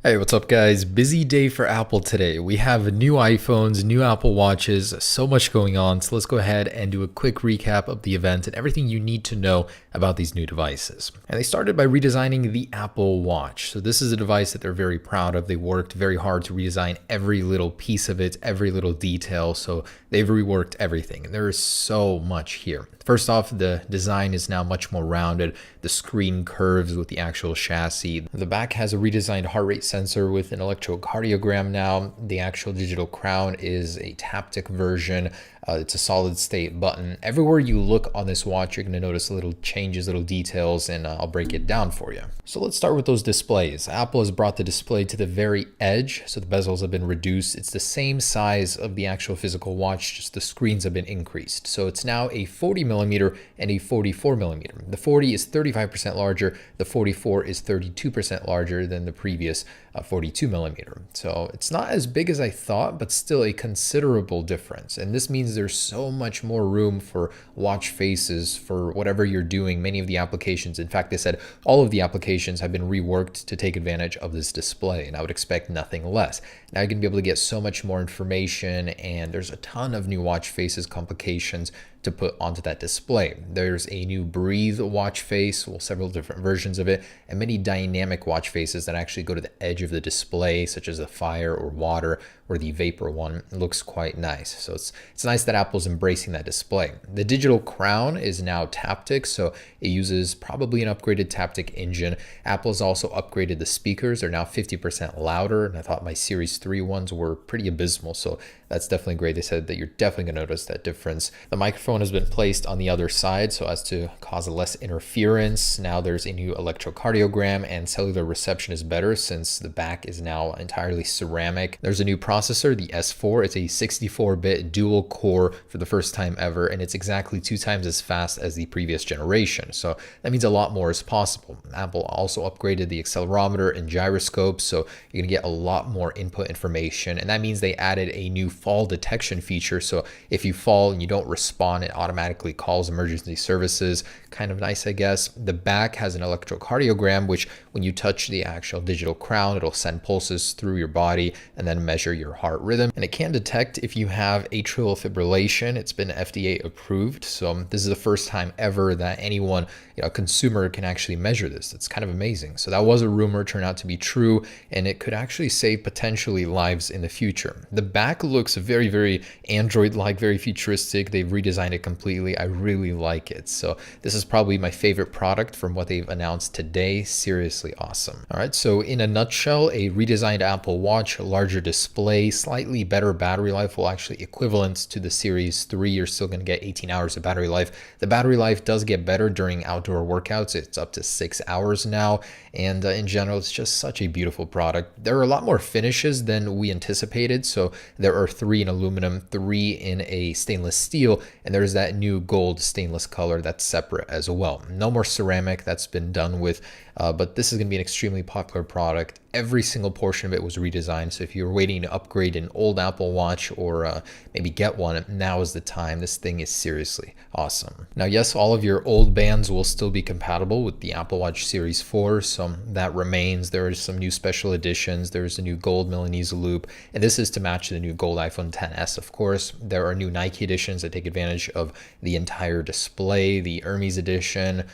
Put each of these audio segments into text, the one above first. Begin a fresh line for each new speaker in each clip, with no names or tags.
Hey, what's up, guys? Busy day for Apple today. We have new iPhones, new Apple Watches, so much going on. So let's go ahead and do a quick recap of the event and everything you need to know about these new devices. And they started by redesigning the Apple Watch. So this is a device that they're very proud of. They worked very hard to redesign every little piece of it, every little detail. So they've reworked everything. And there is so much here. First off, the design is now much more rounded. The screen curves with the actual chassis. The back has a redesigned heart rate sensor with an electrocardiogram now. The actual digital crown is a taptic version. It's a solid state button. Everywhere you look on this watch, you're going to notice little changes, little details, and I'll break it down for you. So let's start with those displays. Apple has brought the display to the very edge, so the bezels have been reduced. It's the same size of the actual physical watch, just the screens have been increased. So it's now a 40 millimeter and a 44 millimeter. The 40 is 35% larger. The 44 is 32% larger than the previous 42 millimeter. So it's not as big as I thought, but still a considerable difference. And this means there's so much more room for watch faces for whatever you're doing. Many of the applications, in fact, they said all of the applications have been reworked to take advantage of this display, and I would expect nothing less. Now you're going to be able to get so much more information, and there's a ton of new watch faces complications to put onto that display. There's a new Breathe watch face, well, several different versions of it, and many dynamic watch faces that actually go to the edge of the display, such as the fire or water or the vapor one. It looks quite nice. So it's nice that Apple's embracing that display. The digital crown is now taptic, so it uses probably an upgraded taptic engine. Apple's also upgraded the speakers. They're now 50% louder, and I thought my Series 3 ones were pretty abysmal, so that's definitely great. They said that you're definitely going to notice that difference. The microphone has been placed on the other side so as to cause less interference. Now there's a new electrocardiogram, and cellular reception is better since the back is now entirely ceramic. There's a new processor, the S4. It's a 64-bit dual core for the first time ever, and it's exactly 2 times as fast as the previous generation. So that means a lot more is possible. Apple also upgraded the accelerometer and gyroscope, so you're going to get a lot more input information, and that means they added a new fall detection feature. So if you fall and you don't respond, it automatically calls emergency services. Kind of nice, I guess. The back has an electrocardiogram, which when you touch the actual digital crown, it'll send pulses through your body and then measure your heart rhythm. And it can detect if you have atrial fibrillation. It's been FDA approved. So this is the first time ever that anyone, a consumer, can actually measure this. It's kind of amazing. So that was a rumor, turned out to be true, and it could actually save potentially lives in the future. The back looks very, very Android-like, very futuristic. They've redesigned it completely. I really like it. So this is probably my favorite product from what they've announced today. Seriously awesome. All right, so in a nutshell, a redesigned Apple Watch, larger display, slightly better battery life, well, actually equivalent to the Series 3. You're still going to get 18 hours of battery life. The battery life does get better during outdoor workouts. It's up to 6 hours now, and in general, it's just such a beautiful product. There are a lot more finishes than we anticipated. So there are 3 in aluminum, 3 in a stainless steel, and there's that new gold stainless color that's separate as well. No more ceramic, that's been done with, but this is going to be an extremely popular product. Every single portion of it was redesigned. So if you're waiting to upgrade an old Apple Watch or maybe get one, now is the time. This thing is seriously awesome. Now, yes, all of your old bands will still be compatible with the Apple Watch Series 4, so that remains. There are some new special editions. There's a new gold Milanese loop, and this is to match the new gold iPhone XS, of course. There are new Nike editions that take advantage of the entire display, the Hermes edition,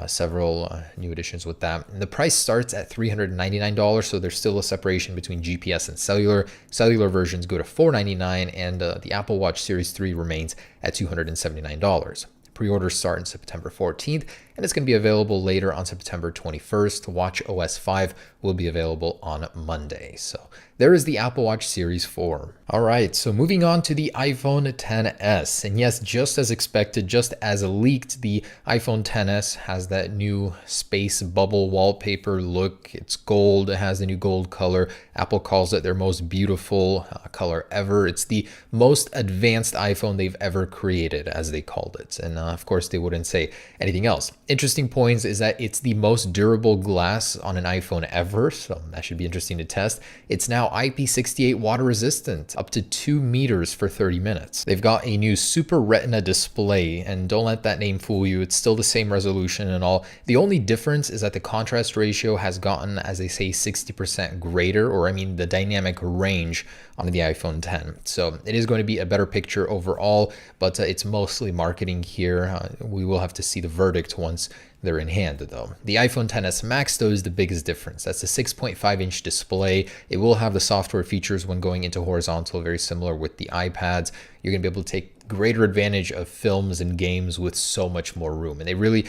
several new additions with that. And the price starts at $399, so there's still a separation between GPS and cellular. Cellular versions go to $499, and the Apple Watch Series 3 remains at $279. Pre-orders start on September 14th, and it's going to be available later on September 21st. Watch OS 5 will be available on Monday. So there is the Apple Watch Series 4. All right, so moving on to the iPhone XS. And yes, just as expected, just as leaked, the iPhone XS has that new space bubble wallpaper look. It's gold, it has the new gold color. Apple calls it their most beautiful color ever. It's the most advanced iPhone they've ever created, as they called it. And of course, they wouldn't say anything else. Interesting points is that it's the most durable glass on an iPhone ever. cover, so that should be interesting to test. It's now IP68 water resistant, up to 2 meters for 30 minutes. They've got a new Super Retina display, and don't let that name fool you. It's still the same resolution and all. The only difference is that the contrast ratio has gotten, as they say, 60% greater, or I mean the dynamic range on the iPhone 10. So it is going to be a better picture overall, but it's mostly marketing here. We will have to see the verdict once they're in hand though. The iPhone XS Max though is the biggest difference. That's a 6.5-inch display. It will have the software features when going into horizontal, very similar with the iPads. You're going to be able to take greater advantage of films and games with so much more room. And they really,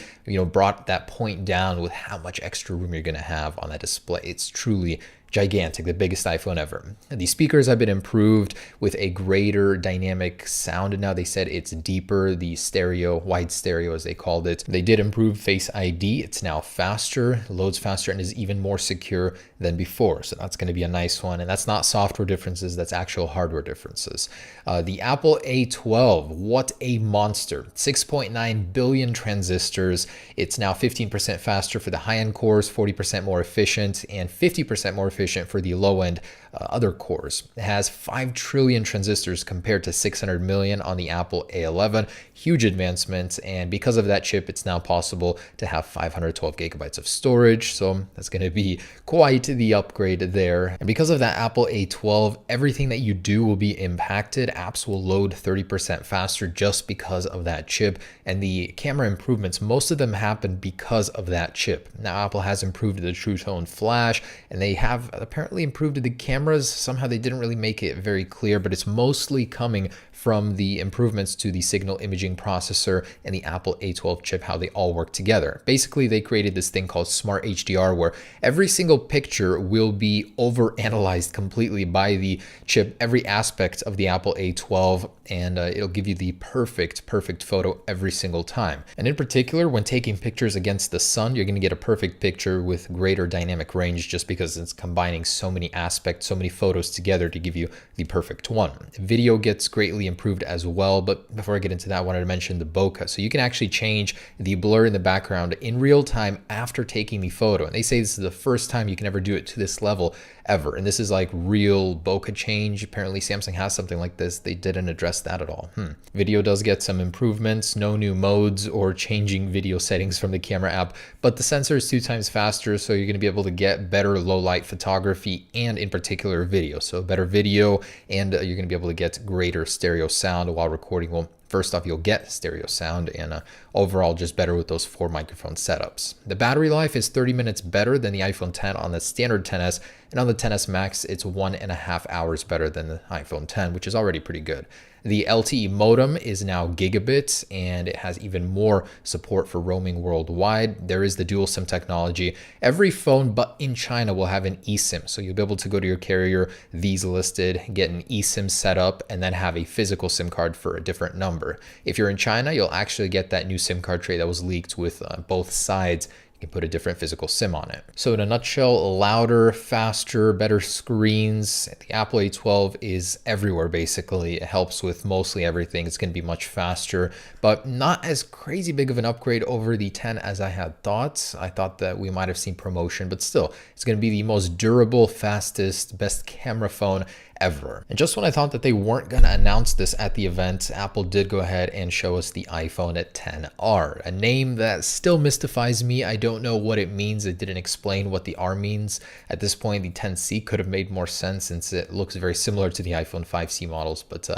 brought that point down with how much extra room you're going to have on that display. It's truly gigantic, the biggest iPhone ever. The speakers have been improved with a greater dynamic sound, and now they said it's deeper, the stereo, wide stereo as they called it. They did improve Face ID. It's now faster, loads faster, and is even more secure than before. So that's going to be a nice one. And that's not software differences, that's actual hardware differences. The Apple A12, what a monster. 6.9 billion transistors. It's now 15% faster for the high-end cores, 40% more efficient, and 50% more efficient for the low-end other cores. It has 5 trillion transistors compared to 600 million on the Apple A11. Huge advancement, and because of that chip, it's now possible to have 512 gigabytes of storage, so that's going to be quite the upgrade there. And because of that Apple A12, everything that you do will be impacted. Apps will load 30% faster just because of that chip, and the camera improvements, most of them happen because of that chip. Now, Apple has improved the True Tone flash, and they have apparently improved the cameras. Somehow they didn't really make it very clear, but it's mostly coming from the improvements to the signal imaging processor and the Apple A12 chip, how they all work together. Basically, they created this thing called Smart HDR, where every single picture will be over-analyzed completely by the chip, every aspect of the Apple A12, and it'll give you the perfect photo every single time. And in particular, when taking pictures against the sun, you're going to get a perfect picture with greater dynamic range just because it's combining so many aspects, so many photos together to give you the perfect one. Video gets greatly improved as well, but before I get into that, I wanted to mention the bokeh. So you can actually change the blur in the background in real time after taking the photo. And they say this is the first time you can ever do it to this level ever. And this is like real bokeh change. Apparently Samsung has something like this. They didn't address that at all. Video does get some improvements, no new modes or changing video settings from the camera app, but the sensor is 2 times faster, so you're going to be able to get better low light photography and in particular video. So better video, and you're going to be able to get greater stereo sound while recording. Well, first off, you'll get stereo sound, and overall just better with those 4 microphone setups. The battery life is 30 minutes better than the iPhone 10 on the standard XS, and on the XS Max, it's 1.5 hours better than the iPhone 10, which is already pretty good. The LTE modem is now gigabit, and it has even more support for roaming worldwide. There is the dual SIM technology. Every phone but in China will have an eSIM, so you'll be able to go to your carrier, these listed, get an eSIM set up, and then have a physical SIM card for a different number. If you're in China, you'll actually get that new SIM card tray that was leaked with both sides. You can put a different physical SIM on it. So in a nutshell, louder, faster, better screens. The Apple A12 is everywhere, basically. It helps with mostly everything. It's going to be much faster, but not as crazy big of an upgrade over the 10 as I had thought. I thought that we might have seen promotion, but still, it's going to be the most durable, fastest, best camera phone ever. And just when I thought that they weren't going to announce this at the event, Apple did go ahead and show us the iPhone 10R, a name that still mystifies me. I don't know what it means. It didn't explain what the R means. At this point, the 10C could have made more sense since it looks very similar to the iPhone 5C models, but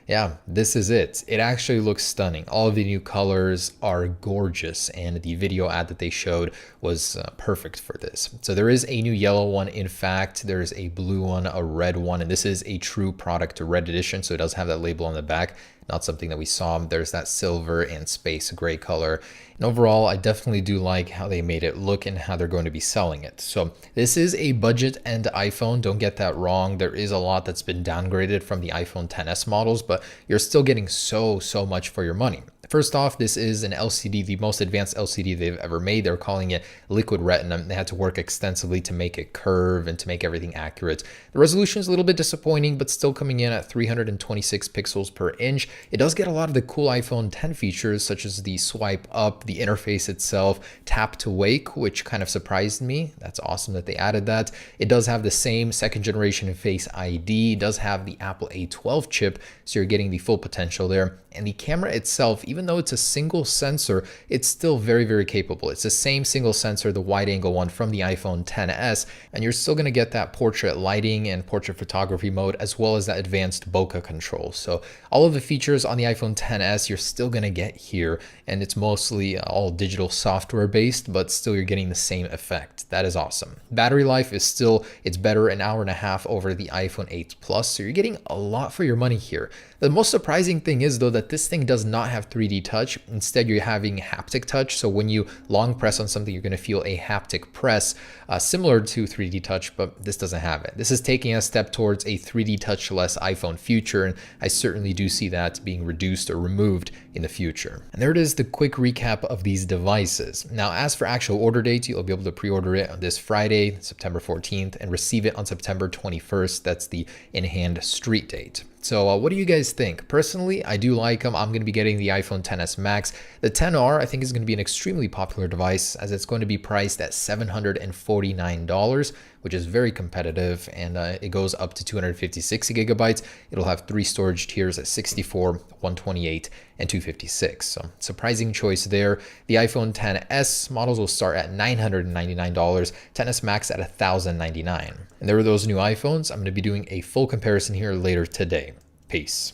yeah, this is it. It actually looks stunning. All of the new colors are gorgeous, and the video ad that they showed was perfect for this. So there is a new yellow one. In fact, there's a blue one, a red one, and this is a true product red edition, so it does have that label on the back. Not something that we saw. There's that silver and space gray color. And overall, I definitely do like how they made it look and how they're going to be selling it. So this is a budget end iPhone. Don't get that wrong. There is a lot that's been downgraded from the iPhone XS models, but you're still getting so much for your money. First off, this is an LCD, the most advanced LCD they've ever made. They're calling it liquid retina. They had to work extensively to make it curve and to make everything accurate. The resolution is a little bit disappointing, but still coming in at 326 pixels per inch. It does get a lot of the cool iPhone 10 features, such as the swipe up, the interface itself, tap to wake, which kind of surprised me. That's awesome that they added that. It does have the same second generation Face ID. It does have the Apple A12 chip, so you're getting the full potential there. And the camera itself, even though it's a single sensor, it's still very, very capable. It's the same single sensor, the wide angle one from the iPhone XS, and you're still going to get that portrait lighting and portrait photography mode, as well as that advanced bokeh control. So all of the features on the iPhone XS, you're still going to get here, and it's mostly all digital software based, but still you're getting the same effect. That is awesome. Battery life is still, it's better, an hour and a half over the iPhone 8 Plus, so you're getting a lot for your money here. The most surprising thing is though that this thing does not have 3D touch. Instead, you're having haptic touch. So when you long press on something, you're going to feel a haptic press similar to 3D touch, but this doesn't have it. This is taking a step towards a 3D touch-less iPhone future, and I certainly do see that being reduced or removed in the future. And there it is, the quick recap of these devices. Now, as for actual order dates, you'll be able to pre-order it on this Friday, September 14th, and receive it on September 21st. That's the in-hand street date. So what do you guys think? Personally, I do like them. I'm going to be getting the iPhone XS Max. The XR, I think, is going to be an extremely popular device, as it's going to be priced at $749, which is very competitive, and it goes up to 256 gigabytes. It'll have 3 storage tiers at 64, 128, and 256. So surprising choice there. The iPhone XS models will start at $999, XS Max at $1,099. And there are those new iPhones. I'm going to be doing a full comparison here later today. Peace.